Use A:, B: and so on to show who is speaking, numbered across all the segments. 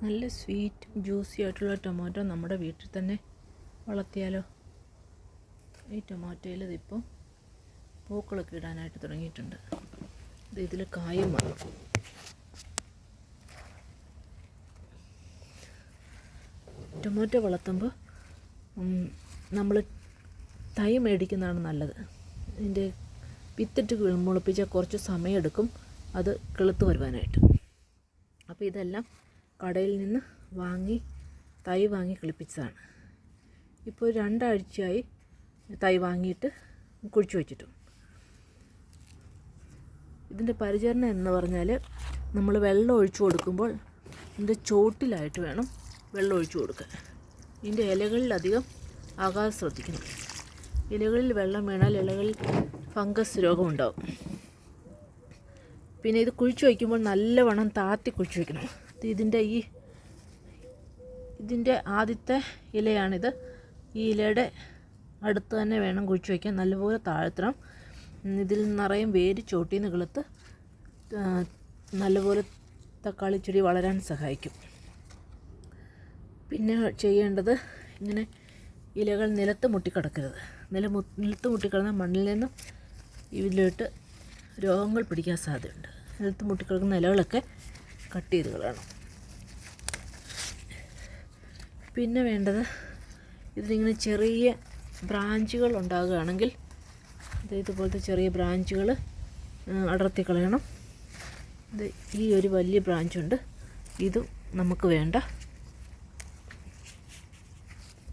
A: നല്ല sweet juicy ആയിട്ടുള്ള tomato നമ്മുടെ വീട്ടിൽ തന്നെ വളർത്തിയാലോ. ഈ ടൊമാറ്റോയിൽ ഇതിപ്പം പൂക്കളൊക്കെ ഇടാനായിട്ട് തുടങ്ങിയിട്ടുണ്ട്. ഇതിൽ കായും വന്നു. ടൊമാറ്റോ വളർത്തുമ്പോൾ നമ്മൾ തൈ മേടിക്കുന്നതാണ് നല്ലത്. ഇതിൻ്റെ വിത്തിട്ട് മുളപ്പിച്ചാൽ കുറച്ച് സമയമെടുക്കും അത് കിളുത്ത് വരുവാനായിട്ട്. അപ്പോൾ ഇതെല്ലാം കടയിൽ നിന്ന് തൈ വാങ്ങി കിളിപ്പിച്ചതാണ്. ഇപ്പോൾ 2 ആഴ്ചയായി തൈ വാങ്ങിയിട്ട് കുഴിച്ചു വച്ചിട്ടും. ഇതിൻ്റെ പരിചരണം എന്ന് പറഞ്ഞാൽ നമ്മൾ വെള്ളം ഒഴിച്ചു കൊടുക്കുമ്പോൾ ഇതിൻ്റെ ചോട്ടിലായിട്ട് വേണം വെള്ളം ഒഴിച്ചു കൊടുക്കാൻ. ഇതിൻ്റെ ഇലകളിലധികം ആകാതെ ശ്രദ്ധിക്കണം. ഇലകളിൽ വെള്ളം വീണാൽ ഇലകളിൽ ഫംഗസ് രോഗം ഉണ്ടാവും. പിന്നെ ഇത് കുഴിച്ചു വയ്ക്കുമ്പോൾ നല്ലവണ്ണം താത്തി കുഴിച്ചു വയ്ക്കണം. ഇതിൻ്റെ ആദ്യത്തെ ഇലയാണിത്. ഈ ഇലയുടെ അടുത്ത് തന്നെ വേണം കുഴിച്ചു വയ്ക്കാൻ. നല്ലപോലെ താഴ്ത്തണം. ഇതിൽ നിറയും വേര് ചോട്ടിൽ നിന്ന് കിളുത്ത് നല്ലപോലെ തക്കാളി ചെടി വളരാൻ സഹായിക്കും. പിന്നെ ചെയ്യേണ്ടത് ഇങ്ങനെ ഇലകൾ നിലത്ത് മുട്ടിക്കിടക്കരുത്. നിലത്ത് മുട്ടിക്കിടന്ന മണ്ണിൽ നിന്നും ഇതിലോട്ട് രോഗങ്ങൾ പിടിക്കാൻ സാധ്യതയുണ്ട്. നിലത്ത് മുട്ടിക്കിടക്കുന്ന ഇലകളൊക്കെ കട്ട് ചെയ്ത് കളയണം. പിന്നെ വേണ്ടത് ഇതിലിങ്ങനെ ചെറിയ ബ്രാഞ്ചുകൾ ഉണ്ടാകുകയാണെങ്കിൽ ഇതുപോലത്തെ ചെറിയ ബ്രാഞ്ചുകൾ അടർത്തി കളയണം. ഈ ഒരു വലിയ ബ്രാഞ്ചുണ്ട്, ഇതും നമുക്ക് വേണ്ട,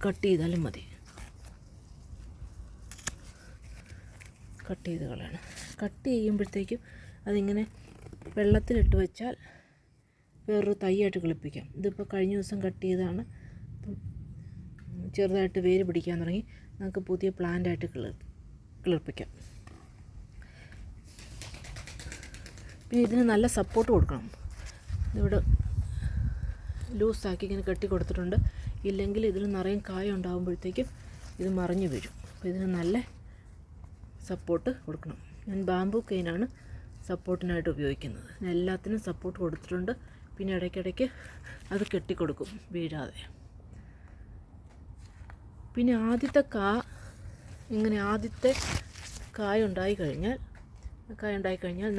A: കട്ട് ചെയ്താലും മതി. കട്ട് ചെയ്ത് കളയണം. കട്ട് ചെയ്യുമ്പോഴത്തേക്കും അതിങ്ങനെ വെള്ളത്തിലിട്ട് വെച്ചാൽ വേറൊരു തൈയായിട്ട് കിളിപ്പിക്കാം. ഇതിപ്പോൾ കഴിഞ്ഞ ദിവസം കട്ട് ചെയ്തതാണ്. ചെറുതായിട്ട് വേര് പിടിക്കാൻ തുടങ്ങി. നമുക്ക് പുതിയ പ്ലാന്റായിട്ട് കിളിർപ്പിക്കാം. പിന്നെ ഇതിന് നല്ല സപ്പോർട്ട് കൊടുക്കണം. ഇവിടെ ലൂസാക്കി ഇങ്ങനെ കെട്ടി കൊടുത്തിട്ടുണ്ട്. ഇല്ലെങ്കിൽ ഇതിൽ നിറയെ കായ ഉണ്ടാകുമ്പോഴത്തേക്കും ഇത് മറിഞ്ഞു വീഴും. അപ്പോൾ ഇതിന് നല്ല സപ്പോർട്ട് കൊടുക്കണം. ഞാൻ ബാംബു കെയിനാണ് സപ്പോർട്ടിനായിട്ട് ഉപയോഗിക്കുന്നത്. എല്ലാത്തിനും സപ്പോർട്ട് കൊടുത്തിട്ടുണ്ട്. പിന്നെ ഇടയ്ക്കിടയ്ക്ക് അത് കെട്ടിക്കൊടുക്കും വീഴാതെ. പിന്നെ ആദ്യത്തെ കായ ഉണ്ടായിക്കഴിഞ്ഞാൽ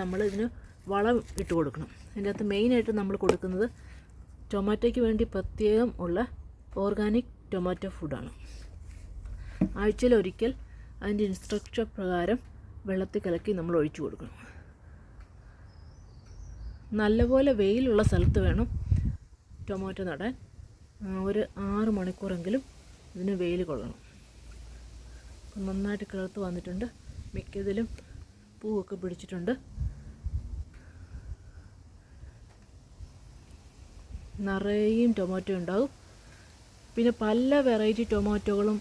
A: നമ്മൾ ഇതിന് വളം ഇട്ട് കൊടുക്കണം. അതിൻ്റെ അകത്ത് മെയിനായിട്ട് നമ്മൾ കൊടുക്കുന്നത് ടൊമാറ്റോയ്ക്ക് വേണ്ടി പ്രത്യേകം ഉള്ള ഓർഗാനിക് ടൊമാറ്റോ ഫുഡാണ്. ആഴ്ചയിലൊരിക്കൽ അതിൻ്റെ ഇൻസ്ട്രക്ഷൻ പ്രകാരം വെള്ളത്തിൽ കലക്കി നമ്മൾ ഒഴിച്ചു കൊടുക്കണം. നല്ലപോലെ വെയിലുള്ള സ്ഥലത്ത് വേണം ടൊമാറ്റോ നടാൻ. ഒരു 6 മണിക്കൂറെങ്കിലും ഇതിന് വെയിൽ കൊള്ളണം. നന്നായിട്ട് കിളർത്ത് വന്നിട്ടുണ്ട്. മിക്കതിലും പൂവൊക്കെ പിടിച്ചിട്ടുണ്ട്. നിറയെയും ടൊമാറ്റോ ഉണ്ടാകും. പിന്നെ പല വെറൈറ്റി ടൊമാറ്റോകളും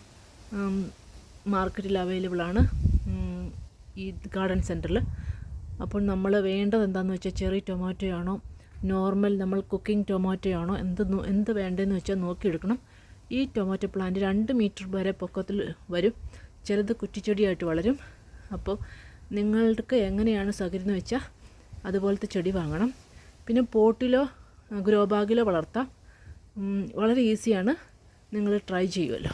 A: മാർക്കറ്റിൽ അവൈലബിളാണ് ഈ ഗാർഡൻ സെൻറ്ററിൽ. അപ്പോൾ നമ്മൾ വേണ്ടത് എന്താണെന്ന് വെച്ചാൽ ചെറി ടൊമാറ്റോ ആണോ, നോർമൽ നമ്മൾ കുക്കിംഗ് ടൊമാറ്റോ ആണോ, എന്ത് വേണ്ടതെന്ന് വെച്ചാൽ നോക്കിയെടുക്കണം. ഈ ടൊമാറ്റോ പ്ലാന്റ് 2 മീറ്റർ വരെ പൊക്കത്തിൽ വരും. ചിലത് കുറ്റിച്ചെടിയായിട്ട് വളരും. അപ്പോൾ നിങ്ങൾക്ക് എങ്ങനെയാണ് സൗകര്യം എന്ന് വെച്ചാൽ അതുപോലത്തെ ചെടി വാങ്ങണം. പിന്നെ പോട്ടിലോ ഗ്രോ ബാഗിലോ വളർത്താം. വളരെ ഈസിയാണ്. നിങ്ങൾ ട്രൈ ചെയ്യുമല്ലോ.